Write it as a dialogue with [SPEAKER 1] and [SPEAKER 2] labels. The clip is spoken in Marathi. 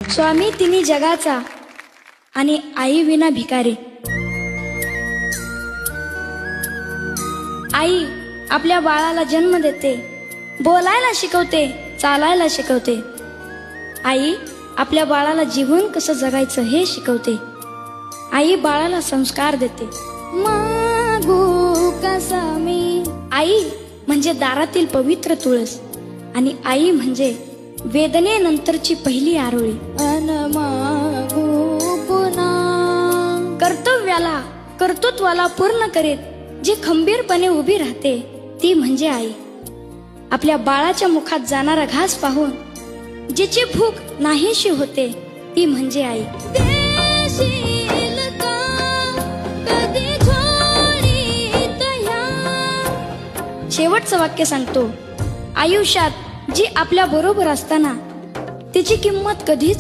[SPEAKER 1] स्वामी तिन्ही जगाचा आणि आई विना भिकारी। आई आपल्या बाळाला जन्म देते, बोलायला शिकवते, चालायला शिकवते। आई आपल्या बाळाला जीवन कसं जगायचं हे शिकवते। आई बाळाला संस्कार देते। मागू कसा मी। आई म्हणजे दारातील पवित्र तुळस आणि आई म्हणजे वेदनेनंतरची पहिली आरोळी। अन मागू पुन्हा कर्तव्याला कर्तृत्वाला पूर्ण करीत जी खंबीरपणे उभी राहते ती म्हणजे आई। आपल्या बाळाच्या मुखात जाणारा घास पाहून जिची भूक नाहीशी होते ती म्हणजे आई। शेवटचं वाक्य सांगतो, आयुष्यात जी आपल्या बरोबर असताना तिची किंमत कधीच